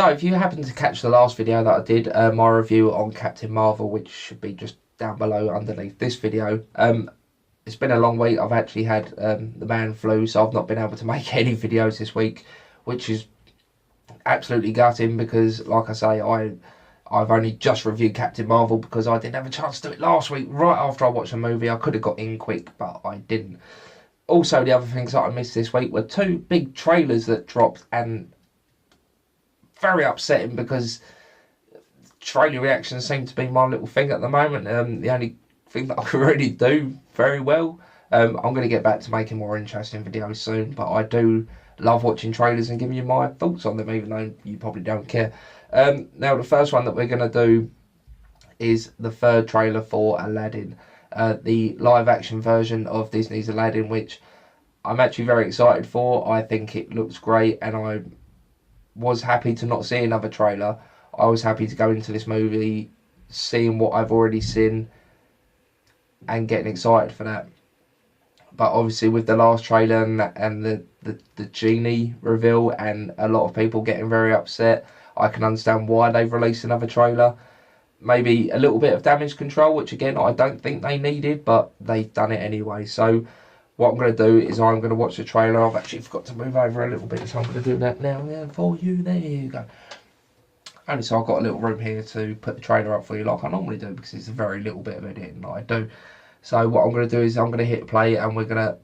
So, if you happen to catch the last video that I did, my review on Captain Marvel, which should be just down below underneath this video, it's been a long week. I've actually had the man flu, so I've not been able to make any videos this week, which is absolutely gutting because, like I say, I've only just reviewed Captain Marvel because I didn't have a chance to do it last week, right after I watched the movie. I could have got in quick, but I didn't. Also, the other things that I missed this week were two big trailers that dropped, and very upsetting because trailer reactions seem to be my little thing at the moment. The only thing that I can really do very well. I'm going to get back to making more interesting videos soon, but I do love watching trailers and giving you my thoughts on them, even though you probably don't care. Now, the first one that we're going to do is the third trailer for Aladdin, the live-action version of Disney's Aladdin, which I'm actually very excited for. I think it looks great, and I was happy to not see another trailer. I was happy to go into this movie seeing what I've already seen and getting excited for that. But obviously with the last trailer and the genie reveal and a lot of people getting very upset, I can understand why they've released another trailer. Maybe a little bit of damage control, which again I don't think they needed, but they've done it anyway. So what I'm going to do is I'm going to watch the trailer. I've actually forgot to move over a little bit, so I'm going to do that now. Yeah, for you. There you go. Only so I've got a little room here to put the trailer up for you like I normally do, because it's a very little bit of editing that I do. So what I'm going to do is I'm going to hit play and we're going to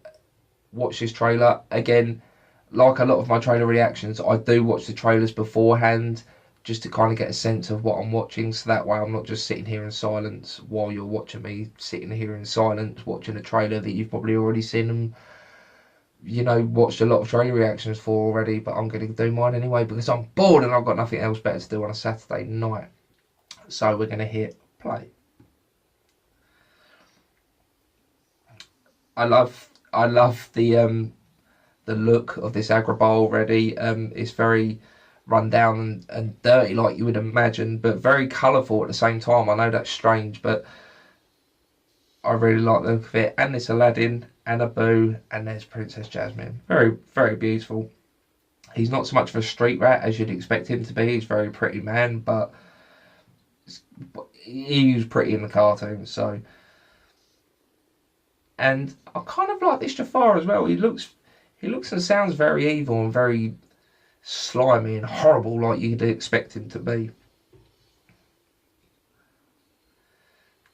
watch this trailer. Again, like a lot of my trailer reactions, I do watch the trailers beforehand just to kind of get a sense of what I'm watching, so that way I'm not just sitting here in silence while you're watching me sitting here in silence watching a trailer that you've probably already seen and, you know, watched a lot of trailer reactions for already. But I'm going to do mine anyway because I'm bored and I've got nothing else better to do on a Saturday night. So we're going to hit play. I love the look of this Agrabah already. It's very run down and dirty like you would imagine, but very colourful at the same time. I know that's strange, but I really like the look of it. And this Aladdin and Abu, and there's Princess Jasmine. Very, very beautiful. He's not so much of a street rat as you'd expect him to be. He's a very pretty man, but he was pretty in the cartoon, so. And I kind of like this Jafar as well. He looks and sounds very evil and very slimy and horrible like you'd expect him to be.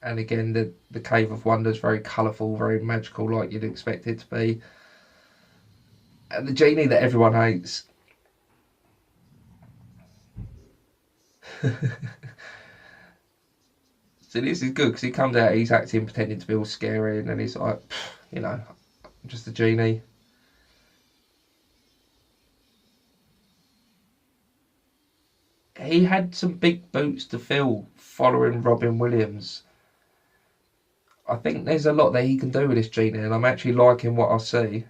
And again, the Cave of Wonders, very colourful, very magical like you'd expect it to be. And the genie that everyone hates. So this is good because he comes out, he's acting, pretending to be all scary, and then he's like, you know, I'm just a genie. He had some big boots to fill following Robin Williams. I think there's a lot that he can do with this genie, and I'm actually liking what I see.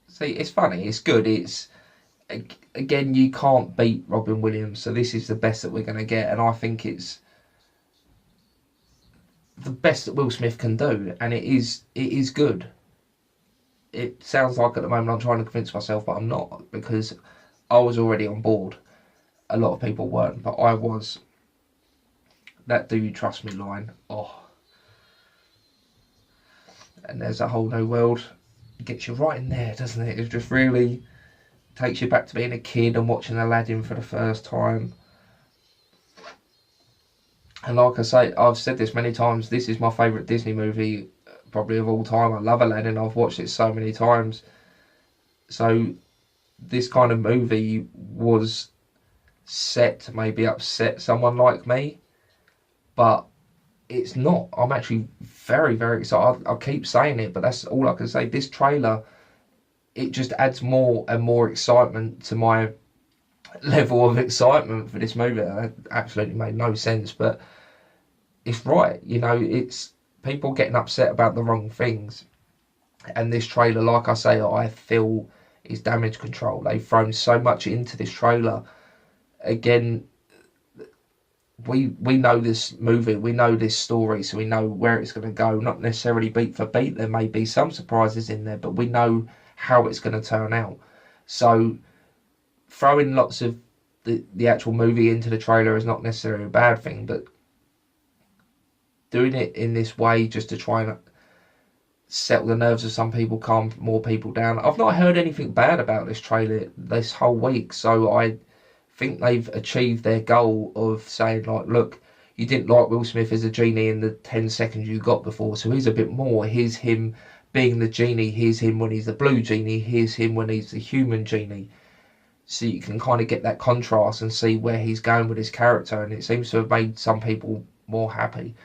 See, it's funny, it's good, it's... Again, you can't beat Robin Williams, so this is the best that we're going to get, and I think it's the best that Will Smith can do, and it is good. It sounds like at the moment I'm trying to convince myself, but I'm not, because I was already on board. A lot of people weren't, but I was. That "do you trust me" line, oh. And there's a whole new world. It gets you right in there, doesn't it? It just really takes you back to being a kid and watching Aladdin for the first time. And like I say, I've said this many times, this is my favourite Disney movie probably of all time. I love Aladdin, I've watched it so many times. So this kind of movie was set to maybe upset someone like me, but it's not. I'm actually very, very excited. I keep saying it, but that's all I can say. This trailer, it just adds more and more excitement to my level of excitement for this movie. That absolutely made no sense, but it's right. You know, it's people getting upset about the wrong things. And this trailer, like I say, I feel is damage control. They've thrown so much into this trailer. Again, we know this movie, we know this story, so we know where it's going to go. Not necessarily beat for beat. There may be some surprises in there, but we know how it's going to turn out. So throwing lots of the actual movie into the trailer is not necessarily a bad thing, but doing it in this way just to try and settle the nerves of some people, calm more people down. I've not heard anything bad about this trailer this whole week, so I think they've achieved their goal of saying, like, look, you didn't like Will Smith as a genie in the 10 seconds you got before, so here's a bit more. Here's him being the genie, here's him when he's the blue genie, here's him when he's the human genie. So you can kind of get that contrast and see where he's going with his character, and it seems to have made some people more happy.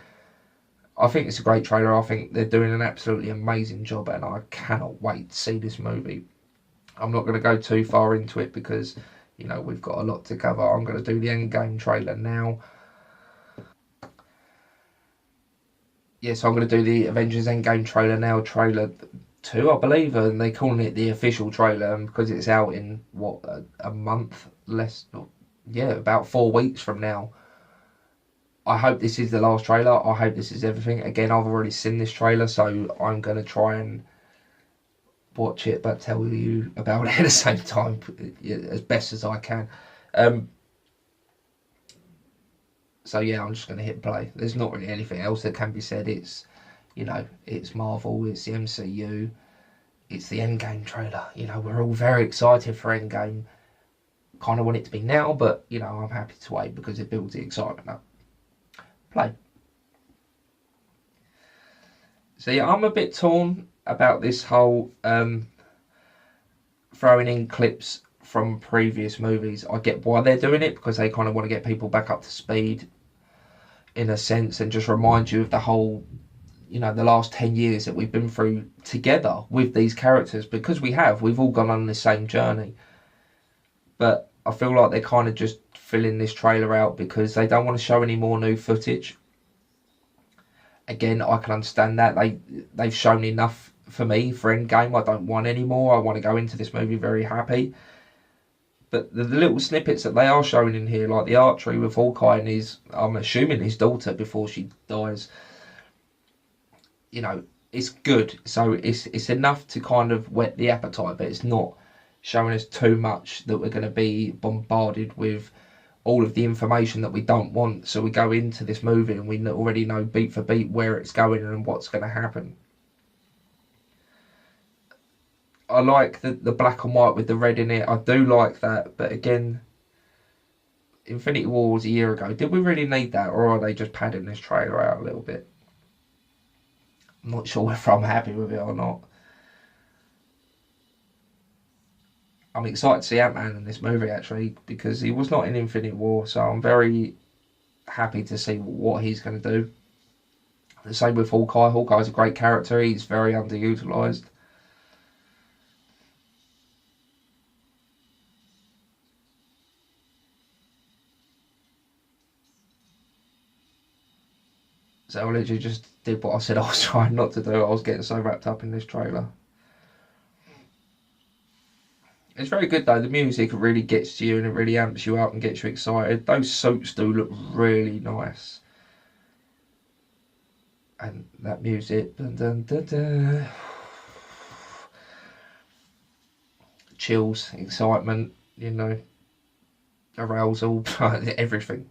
I think it's a great trailer. I think they're doing an absolutely amazing job, and I cannot wait to see this movie. I'm not going to go too far into it because, you know, we've got a lot to cover. I'm going to do the Endgame trailer now. Yes, I'm going to do the Avengers Endgame trailer now, trailer 2, I believe, and they're calling it the official trailer because it's out in, what, a month? About 4 weeks from now. I hope this is the last trailer. I hope this is everything. Again, I've already seen this trailer, so I'm going to try and watch it, but tell you about it at the same time as best as I can. So yeah, I'm just going to hit play. There's not really anything else that can be said. It's, you know, it's Marvel, it's the MCU, it's the Endgame trailer. You know, we're all very excited for Endgame. Kind of want it to be now, but, you know, I'm happy to wait because it builds the excitement up. Play. So yeah, I'm a bit torn about this whole throwing in clips from previous movies. I get why they're doing it because they kind of want to get people back up to speed in a sense and just remind you of the whole, you know, the last 10 years that we've been through together with these characters, because we've all gone on the same journey. But I feel like they're kind of just filling this trailer out because they don't want to show any more new footage. Again, I can understand that. They've shown enough for me for Endgame. I don't want any more. I want to go into this movie very happy. But the little snippets that they are showing in here, like the archery with Hawkeye and I'm assuming his daughter before she dies, you know, it's good. So it's enough to kind of whet the appetite, but it's not showing us too much that we're going to be bombarded with all of the information that we don't want. So we go into this movie and we already know beat for beat where it's going and what's going to happen. I like the black and white with the red in it. I do like that. But again, Infinity War was a year ago. Did we really need that? Or are they just padding this trailer out a little bit? I'm not sure whether I'm happy with it or not. I'm excited to see Ant-Man in this movie, actually, because he was not in Infinity War, so I'm very happy to see what he's going to do. The same with Hawkeye. Hawkeye's a great character. He's very underutilised. So I literally just did what I said I was trying not to do. I was getting so wrapped up in this trailer. It's very good though. The music really gets to you and it really amps you up and gets you excited. Those suits do look really nice. And that music. Dun, dun, dun, dun. Chills, excitement, you know, arousal, everything.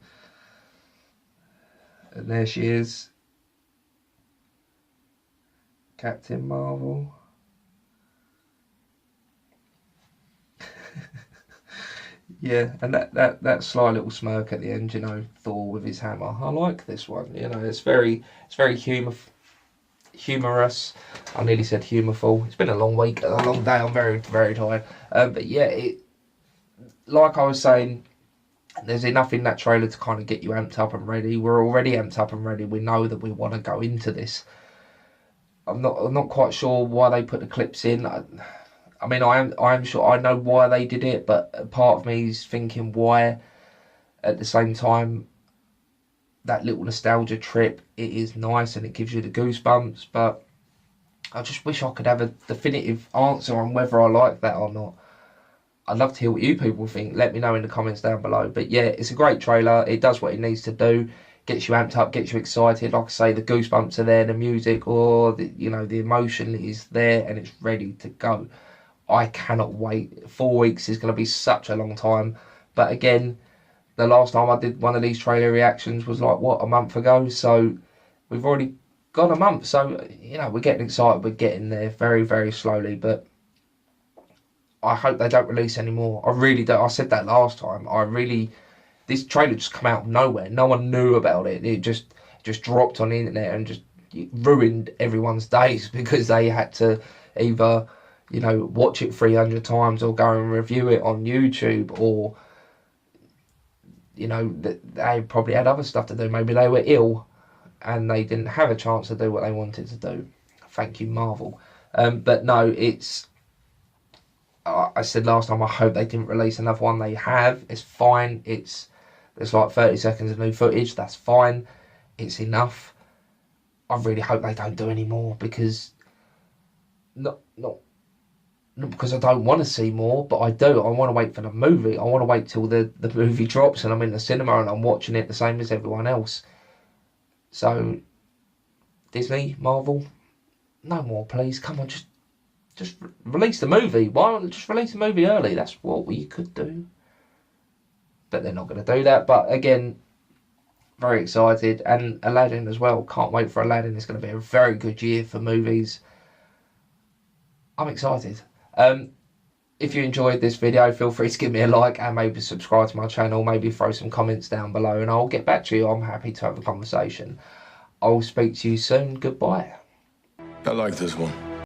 And there she is. Captain Marvel. Yeah, and that sly little smirk at the end, you know, Thor with his hammer. I like this one, you know, it's very humorous. I nearly said humorful. It's been a long week, a long day. I'm very, very tired. But yeah, like I was saying, there's enough in that trailer to kind of get you amped up and ready. We're already amped up and ready. We know that we want to go into this. I'm not quite sure why they put the clips in. I mean, I am sure I know why they did it, but a part of me is thinking why. At the same time, that little nostalgia trip, it is nice and it gives you the goosebumps, but I just wish I could have a definitive answer on whether I like that or not. I'd love to hear what you people think. Let me know in the comments down below. But yeah, it's a great trailer. It does what it needs to do. Gets you amped up, gets you excited. Like I say, the goosebumps are there, the music or the emotion is there and it's ready to go. I cannot wait. 4 weeks is going to be such a long time. But again, the last time I did one of these trailer reactions was like, what, a month ago? So we've already gone a month. So, you know, we're getting excited. We're getting there very, very slowly. But I hope they don't release any more. I really do. I said that last time. This trailer just come out of nowhere. No one knew about it. It just dropped on the internet and just ruined everyone's days because they had to either, you know, watch it 300 times or go and review it on YouTube, or, you know, they probably had other stuff to do. Maybe they were ill and they didn't have a chance to do what they wanted to do. Thank you, Marvel. But no, it's... I said last time, I hope they didn't release another one. They have. It's fine. It's like 30 seconds of new footage. That's fine. It's enough. I really hope they don't do any more, because not because I don't want to see more, but I do. I want to wait for the movie. I want to wait till the movie drops and I'm in the cinema and I'm watching it the same as everyone else. So, Disney, Marvel, no more, please. Come on, just release the movie. Why not just release the movie early? That's what we could do. But they're not going to do that. But again, very excited. And Aladdin as well. Can't wait for Aladdin. It's going to be a very good year for movies. I'm excited. If you enjoyed this video, feel free to give me a like and maybe subscribe to my channel. Maybe throw some comments down below and I'll get back to you. I'm happy to have a conversation. I'll speak to you soon. Goodbye. I like this one.